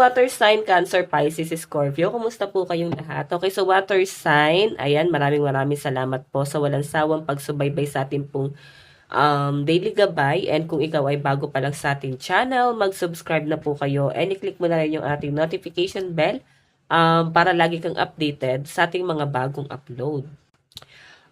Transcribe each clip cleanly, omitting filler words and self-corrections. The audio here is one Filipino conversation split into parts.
water sign, Cancer, Pisces, Scorpio, kumusta po kayong lahat? Okay, so water sign, ayan, maraming salamat po sa walang sawang pagsubaybay sa ating pong daily gabay. And kung ikaw ay bago pa lang sa ating channel, mag-subscribe na po kayo and i-click mo na rin yung ating notification bell para lagi kang updated sa ating mga bagong upload.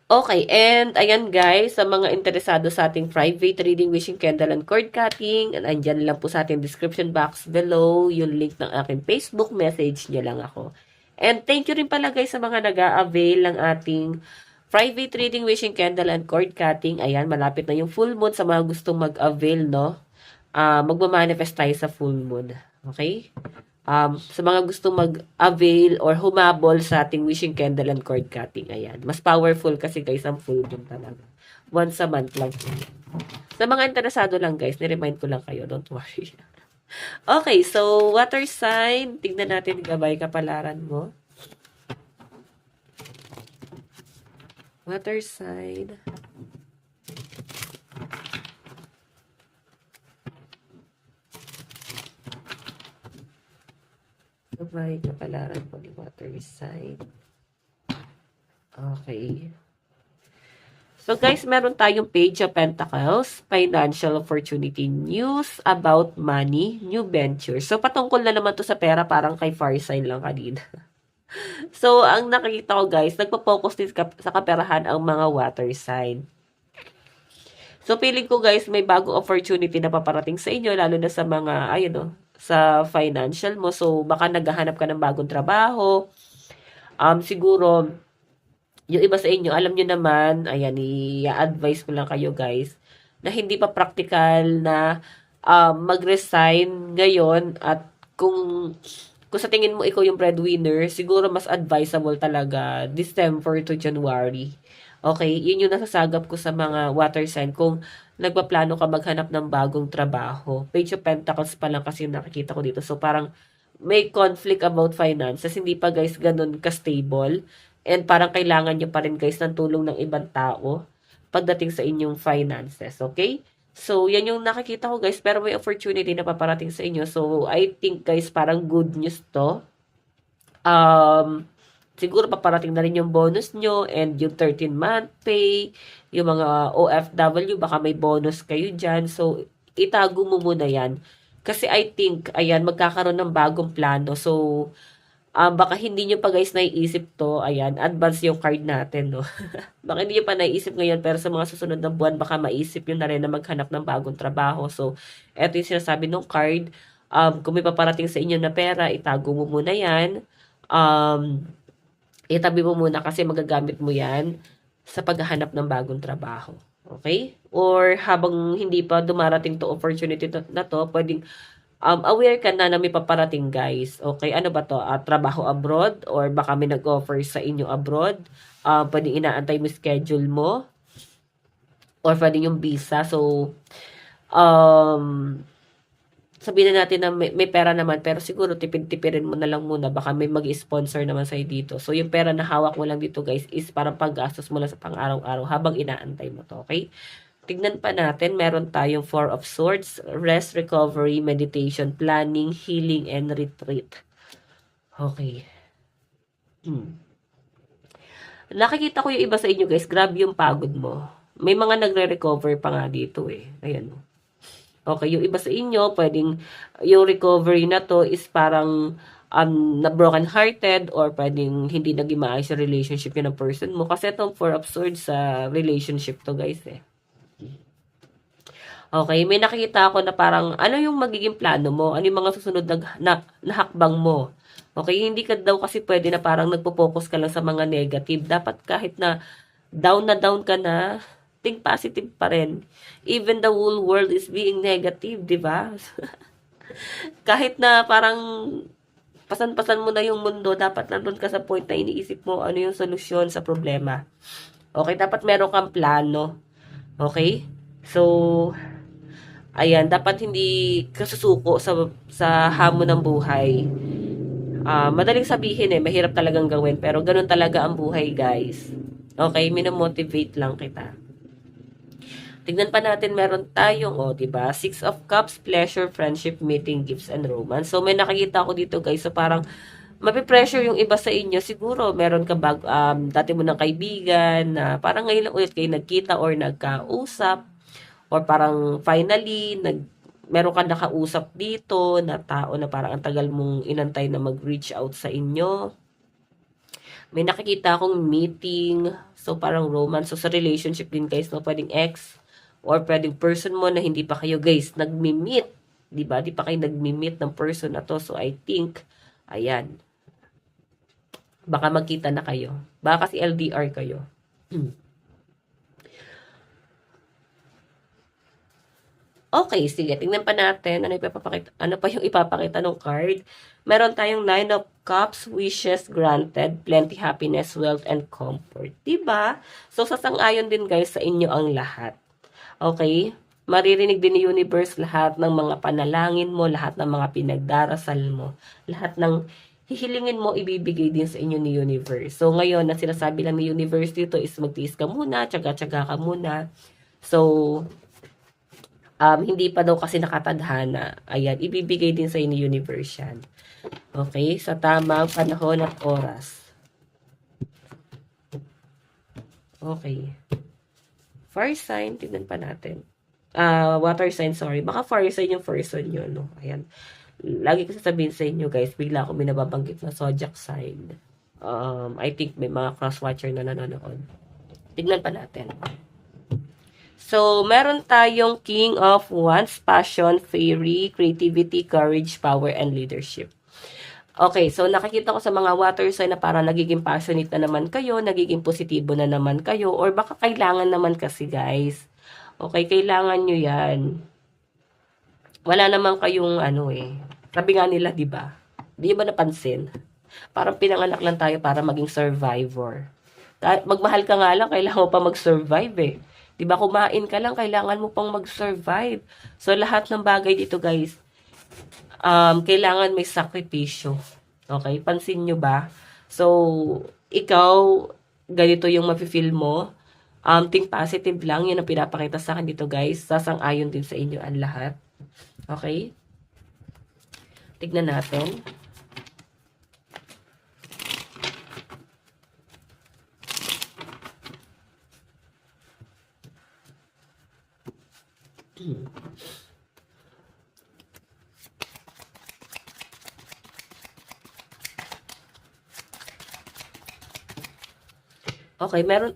Okay, and ayan guys, sa mga interesado sa ating private reading, wishing candle and cord cutting, and andyan lang po sa ating description box below, yung link ng aking Facebook, message nyo lang ako. And thank you rin pala guys sa mga nag-a-avail ng ating private reading, wishing candle and cord cutting. Ayan, malapit na yung full moon sa mga gustong mag-avail, no? Magmamanifest tayo sa full moon. Okay? Sa mga gustong mag-avail or humabol sa ating wishing candle and cord cutting. Ayan. Mas powerful kasi guys ang full moon talaga. Once a month lang. Sa mga interesado lang guys, ni-remind ko lang kayo. Don't worry. Okay, so water sign. Tignan natin gabay kapalaran mo. Water sign. Gabay kapalaran po ni water sign. Okay. So guys, meron tayong Page of Pentacles, financial opportunity, news about money, new ventures. So patungkol na naman to sa pera, parang kay fire sign lang kanina. So ang nakikita ko guys, nagpo-focus din sa kaperahan ang mga water sign. So feeling ko guys, may bagong opportunity na paparating sa inyo, lalo na sa mga, ayun sa financial mo. So, baka naghahanap ka ng bagong trabaho. Siguro, yung iba sa inyo, alam nyo naman, ayan, i-advise ko lang kayo guys, na hindi pa practical na mag-resign ngayon. At kung sa tingin mo ikaw yung breadwinner, siguro mas advisable talaga December to January. Okay, yun yung nasasagap ko sa mga water sign kung nagpaplano ka maghanap ng bagong trabaho. Page of Pentacles pa lang kasi yung nakikita ko dito. So, parang may conflict about finances. Hindi pa guys ganun ka-stable. And parang kailangan nyo pa rin guys ng tulong ng ibang tao pagdating sa inyong finances. Okay? So, yan yung nakikita ko guys. Pero may opportunity na paparating sa inyo. So, I think guys parang good news to. Siguro paparating na rin yung bonus nyo and yung 13-month pay, yung mga OFW, baka may bonus kayo dyan. So, itago mo muna yan. Kasi I think, ayan, magkakaroon ng bagong plano. So, baka hindi nyo pa guys naiisip to. Ayan, advance yung card natin, no? Baka hindi nyo pa naiisip ngayon, pero sa mga susunod na buwan, baka maisip nyo na rin na maghanap ng bagong trabaho. So, eto yung sinasabi ng card. Kung may paparating sa inyo na pera, itago mo muna yan. Itabi mo muna kasi magagamit mo yan sa paghahanap ng bagong trabaho. Okay? Or habang hindi pa dumarating to opportunity na to, pwedeng aware ka na may paparating guys. Okay? Ano ba to? Trabaho abroad? Or baka may nag-offer sa inyo abroad? Pwedeng inaantay mo schedule mo? Or pwedeng yung visa? So, sabihin na natin na may pera naman, pero siguro tipid-tipirin mo na lang muna. Baka may mag-sponsor naman sa'yo dito. So, yung pera na hawak mo lang dito, guys, is parang paggastos mo lang sa pang-araw-araw habang inaantay mo to, okay? Tignan pa natin, meron tayong 4 of Swords, rest, recovery, meditation, planning, healing, and retreat. Okay. Nakikita ko yung iba sa inyo, guys, grabe yung pagod mo. May mga nagre-recover pa nga dito eh. Ayan o. Okay, yung iba sa inyo, pwedeng yung recovery na to is parang na broken-hearted or pwedeng hindi naging maayos yung relationship yun ng person mo. Kasi itong 4 of Swords sa relationship to guys eh. Okay, may nakikita ako na parang ano yung magiging plano mo? Ano yung mga susunod na hakbang mo? Okay, hindi ka daw kasi pwede na parang nagpo-focus ka lang sa mga negative. Dapat kahit na down ka na, think positive pa rin. Even the whole world is being negative, di ba? Kahit na parang pasan-pasan mo na yung mundo, dapat nandun ka sa point na iniisip mo ano yung solusyon sa problema. Okay, dapat meron kang plano. Okay? So, ayan, dapat hindi ka susuko sa hamon ng buhay. Madaling sabihin eh, mahirap talagang gawin, pero ganun talaga ang buhay, guys. Okay, minomotivate lang kita. Tignan pa natin, meron tayong, diba? Six of Cups, pleasure, friendship, meeting, gifts, and romance. So, may nakikita ako dito, guys. So, parang, mapipressure yung iba sa inyo. Siguro, meron ka dati mo ng kaibigan na parang ngayon lang ulit kayo nagkita or nagkausap. Or parang, finally, meron ka nakausap dito na tao na parang ang tagal mong inantay na mag-reach out sa inyo. May nakikita akong meeting. So, parang romance. So, sa relationship din, guys, no? Pwedeng ex or pwedeng person mo na hindi pa kayo, guys, nagmi-meet. Diba? Di pa kayo nagmi-meet ng person na to. So, I think, ayan. Baka magkita na kayo. Baka kasi LDR kayo. Okay, sige. Tingnan pa natin. Ano pa yung ipapakita ng card? Meron tayong Nine of Cups, wishes granted, plenty happiness, wealth, and comfort. Diba? So, sasang-ayon din, guys, sa inyo ang lahat. Okay? Maririnig din ni universe lahat ng mga panalangin mo, lahat ng mga pinagdarasal mo, lahat ng hihilingin mo, ibibigay din sa inyo ni universe. So, ngayon, na sinasabi lang ni universe dito is magtiis ka muna, tsaga-tsaga ka muna. So, hindi pa daw kasi nakatadhana. Ayan, ibibigay din sa inyo ni universe yan. Okay? Sa tamang panahon at oras. Okay. Fire sign, tignan pa natin. Water sign, sorry. Baka fire sign yung person nyo, no? Ayan. Lagi ko sasabihin sa inyo, guys, bigla ako may nababanggit na zodiac sign. I think may mga cross-watcher na nanonood. Tignan pa natin. So, meron tayong King of Wands, passion, fairy, creativity, courage, power, and leadership. Okay, so nakikita ko sa mga water sign na parang nagiging passionate na naman kayo, nagiging positibo na naman kayo, or baka kailangan naman kasi, guys. Okay, kailangan nyo yan. Wala naman kayong sabi nga nila, di ba? Di ba napansin? Parang pinanganak lang tayo para maging survivor. Magmahal ka nga lang, kailangan mo pa mag-survive eh. Di ba, kumain ka lang, kailangan mo pang mag-survive. So, lahat ng bagay dito, guys, kailangan may sakripisyo. Okay? Pansin nyo ba? So, ikaw, ganito yung mafe-feel mo. Think positive lang. Yan ang pinapakita sa akin dito, guys. Sasang-ayon din sa inyo ang lahat. Okay? Tignan natin. Okay, meron,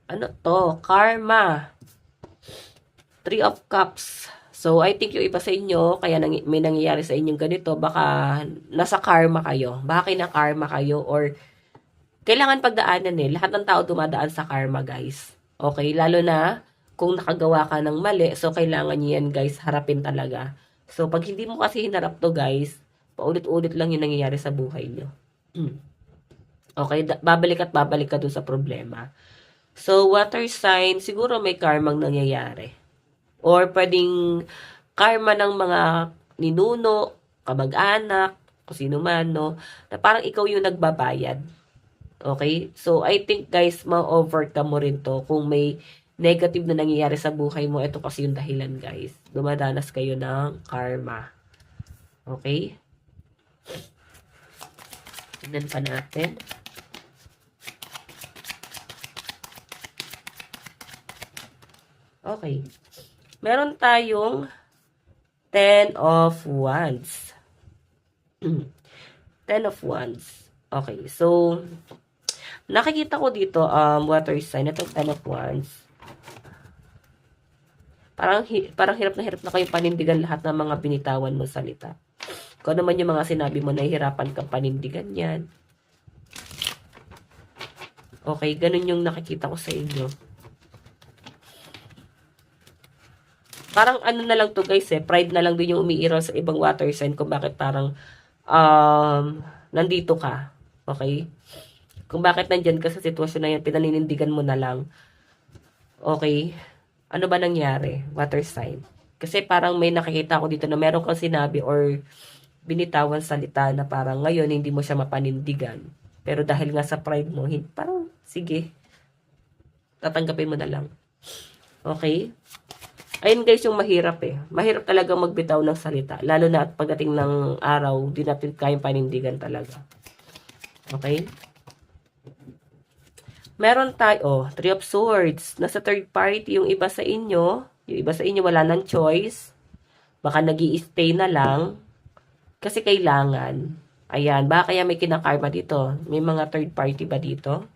ano to? Karma. Three of Cups. So, I think yung iba sa inyo, kaya may nangyayari sa inyong ganito, baka nasa karma kayo. Baka kina-karma kayo, or kailangan pagdaanan eh. Lahat ng tao dumadaan sa karma, guys. Okay, lalo na kung nakagawa ka ng mali, so kailangan nyo yan, guys, harapin talaga. So, pag hindi mo kasi hinarap to, guys, paulit-ulit lang yung nangyayari sa buhay nyo. Okay, babalik ka dun sa problema. So, water sign, siguro may karmang nangyayari. Or pwedeng karma ng mga ninuno, kamag-anak, kung sino man, no? Na parang ikaw yung nagbabayad. Okay? So, I think, guys, ma-overcome mo rin to. Kung may negative na nangyayari sa buhay mo, ito kasi yung dahilan, guys. Dumadanas kayo ng karma. Okay? Tignan pa natin. Okay. Meron tayong 10 of Wands. 10 of Wands. Okay. So, nakikita ko dito, water sign, itong 10 of Wands. Parang hirap na kayong panindigan lahat ng mga binitawan mo salita. Kung ano man yung mga sinabi mo, nahihirapan kang panindigan yan. Okay, ganun yung nakikita ko sa inyo. Parang ano na lang to, guys, pride na lang din yung umiiral sa ibang water sign kung bakit parang nandito ka. Okay? Kung bakit nandyan ka sa sitwasyon na yan, pinaninindigan mo na lang. Okay? Ano ba nangyari? Water sign. Kasi parang may nakikita ko dito na meron kang sinabi or binitawan salita na parang ngayon hindi mo siya mapanindigan. Pero dahil nga sa pride mo, parang sige, tatanggapin mo na lang. Okay? Ayun guys yung mahirap eh. Mahirap talaga magbitaw ng salita. Lalo na at pagdating ng araw, di natin kayang panindigan talaga. Okay? Meron tayo, Three of Swords. Nasa third party yung iba sa inyo. Yung iba sa inyo wala ng choice. Baka nag-i-stay na lang. Kasi kailangan. Ayan, baka kaya may kinakarma dito. May mga third party ba dito?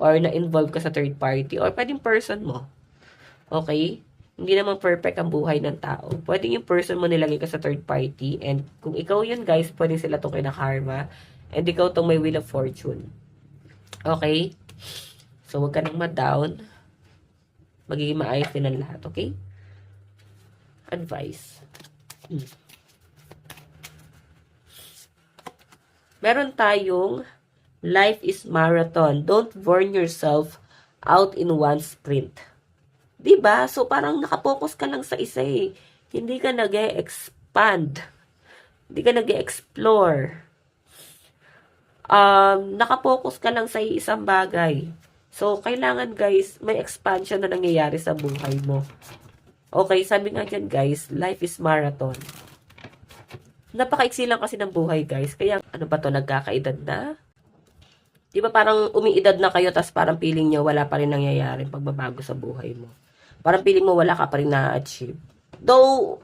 Or na-involve ka sa third party? Or pwedeng person mo. Okay? Hindi naman perfect ang buhay ng tao. Pwedeng yung person mo nilagay ka sa third party. And kung ikaw yun guys, pwedeng sila itong kinakarma. And ikaw itong may wheel of fortune. Okay? So, huwag ka nang ma-down. Magiging maayos din ang lahat, okay? Advice. Meron tayong life is marathon. Don't burn yourself out in one sprint. Diba? So, parang nakapokus ka lang sa isa eh. Hindi ka nag-e-expand. Hindi ka nag-e-explore. Nakapokus ka lang sa isang bagay. So, kailangan guys, may expansion na nangyayari sa buhay mo. Okay, sabi nga dyan guys, life is marathon. Napakaiksi lang kasi ng buhay guys. Kaya, ano ba to, nagkakaedad na? Di ba parang umiidad na kayo, tas parang feeling nyo wala pa rin nangyayari pagbabago sa buhay mo. Parang feeling mo wala ka pa rin na-achieve. Though,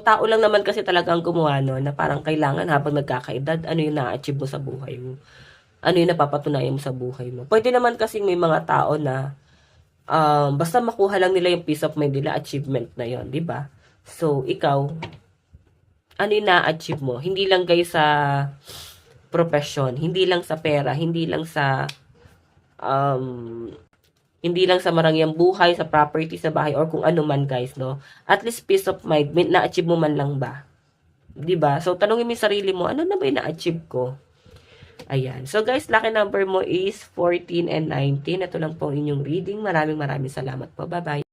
tao lang naman kasi talagang gumawa no, na parang kailangan habang nagkakaedad, ano yung na-achieve mo sa buhay mo. Ano yung napapatunayan mo sa buhay mo. Pwede naman kasing may mga tao na basta makuha lang nila yung peace of mind nila, achievement na yon, di ba? So, ikaw, ano yung na-achieve mo? Hindi lang guys sa profession, hindi lang sa pera, hindi lang sa marangyang buhay, sa property, sa bahay, or kung ano man guys, no? At least peace of mind, na-achieve mo man lang ba? Di ba? So, tanongin mo yung sarili mo, ano na ba yung na-achieve ko? Ayan. So guys, lucky number mo is 14 and 19. Ito lang po inyong reading. Maraming salamat po. Bye-bye.